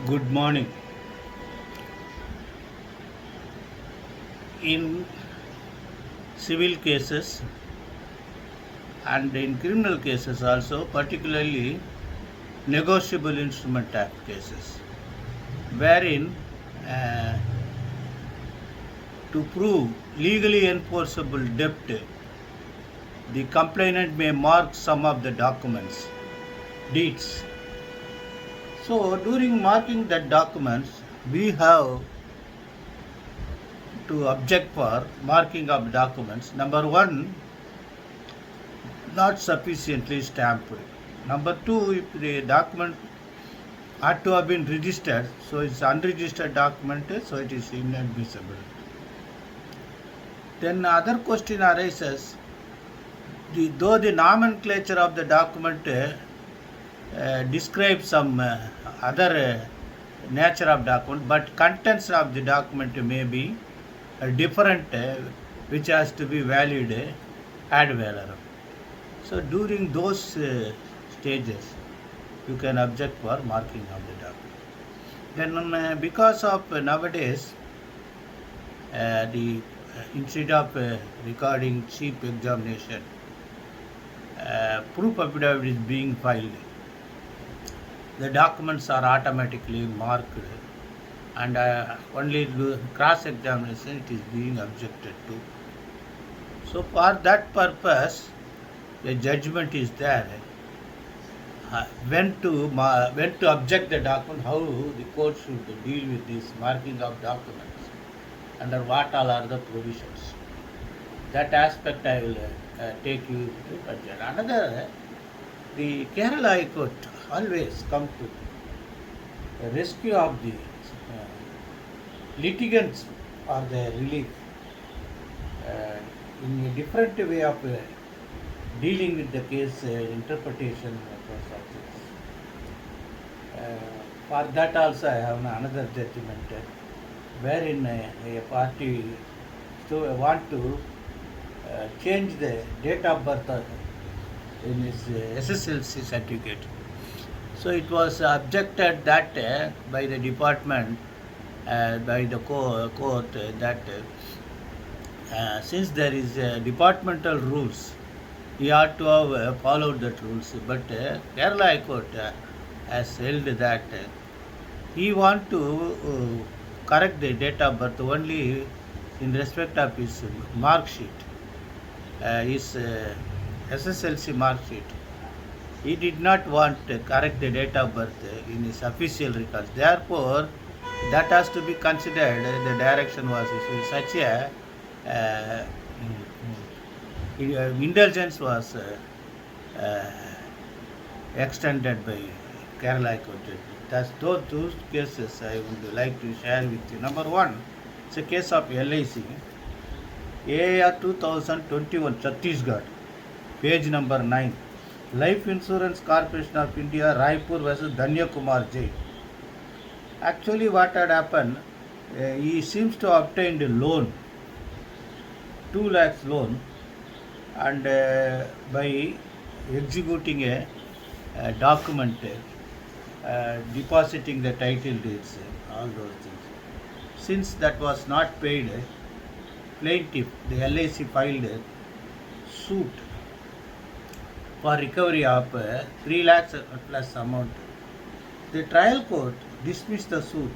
Good morning. In civil cases and in criminal cases also, particularly negotiable instrument act cases, wherein uh, to prove legally enforceable debt, the complainant may mark some of the documents, deeds. So during marking the documents, we have to object for marking of documents. Number one, not sufficiently stamped. Number two, if the document ought to have been registered, so it's unregistered document, so it is inadmissible. Then other question arises, though the nomenclature of the document describes some other nature of document, but contents of the document may be different, which has to be valid ad valorem. So during those stages, you can object for marking of the document. Then because of nowadays, the instead of recording cheap examination, proof affidavit is being filed. The documents are automatically marked, and only cross examination it is being objected to. So for that purpose, a judgment is there. When to object the document, how the court should deal with this marking of documents, under what all are the provisions. That aspect I will take you to further. Another, the Kerala High Court always come to the rescue of the litigants or the relief in a different way of dealing with the case interpretation for such. For that also I have another judgment wherein a party want to change the date of birth in his SSLC certificate. So it was objected that by the department, by the court, that since there is departmental rules, he ought to have followed that rules. But Kerala High Court has held that he want to correct the date of birth only in respect of his mark sheet, his SSLC mark sheet. He did not want to correct the date of birth in his official records. Therefore, that has to be considered. The direction was such a indulgence was extended by Kerala High Court. That's those two cases I would like to share with you. Number one, it's a case of LIC, AAR 2021, Chhattisgarh, page number 9. Life Insurance Corporation of India, Raipur versus Dhanya Kumar Jain. Actually, what had happened, he seems to have obtained a loan, 2 lakhs loan, and by executing a document, depositing the title deeds, all those things. Since that was not paid, plaintiff, the LIC filed a suit for recovery of 3 lakhs plus amount. The trial court dismissed the suit,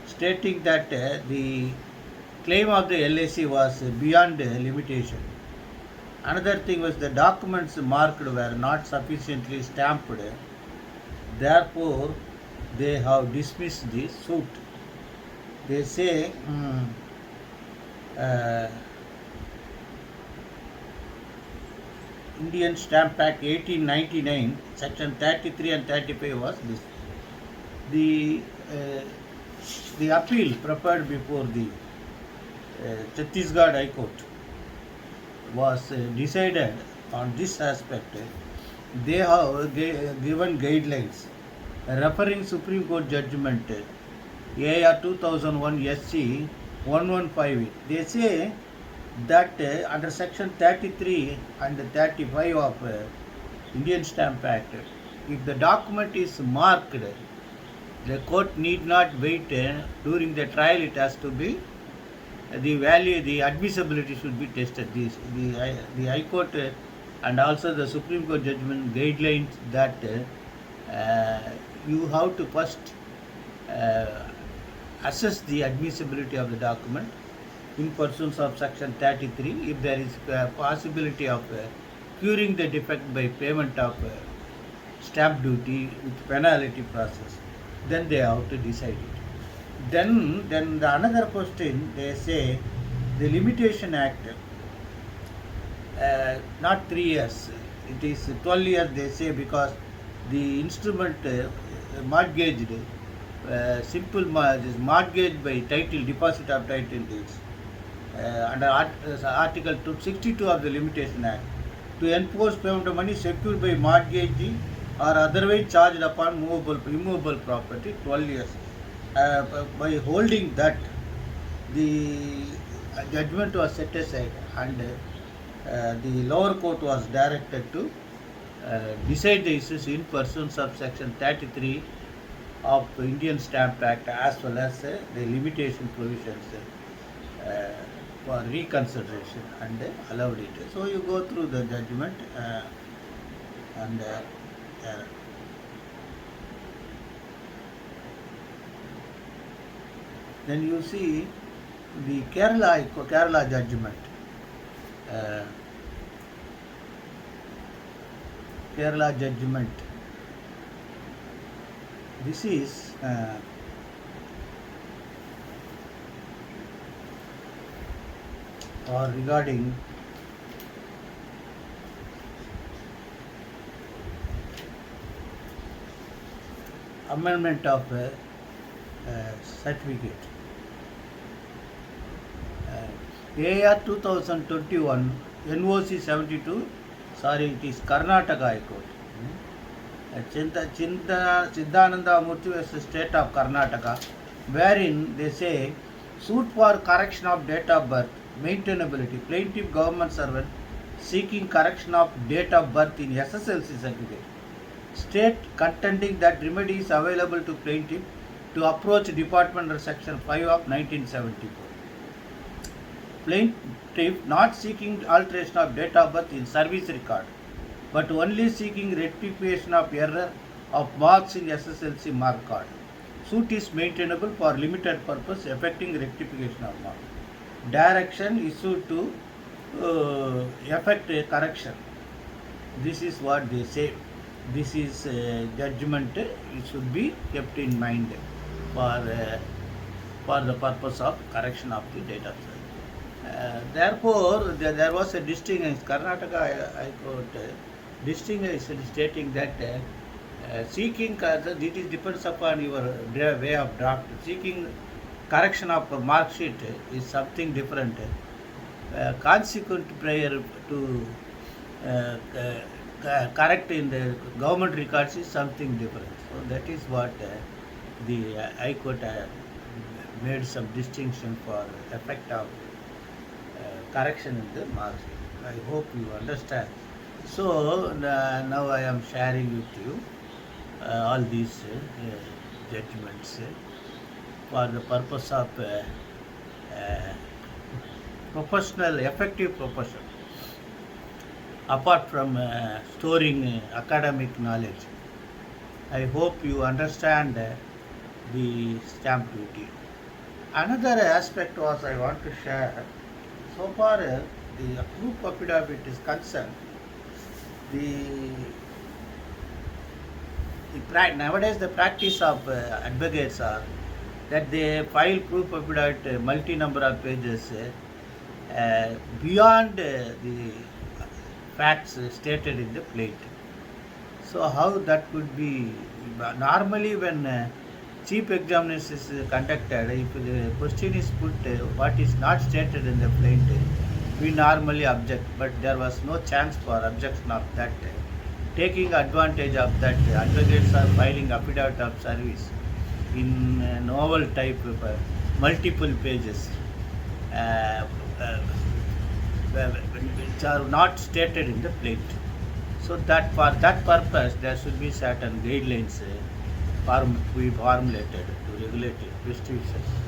stating that the claim of the LIC was beyond limitation. Another thing was the documents marked were not sufficiently stamped. Therefore, they have dismissed the suit. They say Indian Stamp Act 1899, Section 33 and 35 was this. The appeal prepared before the Chhattisgarh High Court was decided on this aspect. They have given guidelines referring Supreme Court judgment AR 2001 SC 115. They say that under section 33 and 35 of Indian Stamp Act, if the document is marked The court need not wait during the trial. It has to be the value, the admissibility should be tested. The High Court and also the Supreme Court judgment guidelines that you have to first uh, assess the admissibility of the document in pursuance of section 33. If there is possibility of curing the defect by payment of stamp duty with penalty process, then they have to decide it. Then the another question, they say the Limitation Act, not 3 years, it is 12 years they say, because the instrument mortgaged, simple mortgage by title, deposit of title deeds, under Article 62 of the Limitation Act, to enforce payment of money secured by mortgagee or otherwise charged upon immovable property, 12 years. By holding that, the judgment was set aside, and the lower court was directed to decide the issues in pursuance of section 33 of the Indian Stamp Act, as well as the limitation provisions for reconsideration, and allowed it. So you go through the judgment and then you see the Kerala judgment. Kerala judgment. This is regarding amendment of certificate. AR 2021 NOC 72, sorry, it is Karnataka High Court. Siddhananda Murthy versus State of Karnataka, wherein they say suit for correction of date of birth, maintainability, plaintiff government servant seeking correction of date of birth in SSLC certificate. State contending that remedy is available to plaintiff to approach department under section 5 of 1974. Plaintiff not seeking alteration of date of birth in service record, but only seeking rectification of error of marks in SSLC mark card. Suit is maintainable for limited purpose affecting rectification of mark. Direction issued to effect a correction. This is what they say. This is judgment. It should be kept in mind for the purpose of correction of the date of birth. Therefore, there was a distinction. Karnataka High Court distinction stating that seeking, it depends upon your way of draft. Seeking correction of a mark sheet is something different. Consequent prayer to correct in the government records is something different. So that is what the High Court made some distinction for effect of correction in the mark sheet. I hope you understand. So now I am sharing with you all these judgments for the purpose of professional, effective profession, apart from storing academic knowledge. I hope you understand the stamp duty. Another aspect was I want to share. So far the proof affidavit is concerned, nowadays the practice of advocates are that they file proof affidavit multi number of pages beyond the facts stated in the plate. So how that could be? Normally when chief examination is conducted, if the question is put what is not stated in the plate, we normally object, but there was no chance for objection of that. Taking advantage of that, advocates are filing affidavit of service in novel type of multiple pages which are not stated in the plate. So that for that purpose there should be certain guidelines be formulated to regulate it. Best wishes.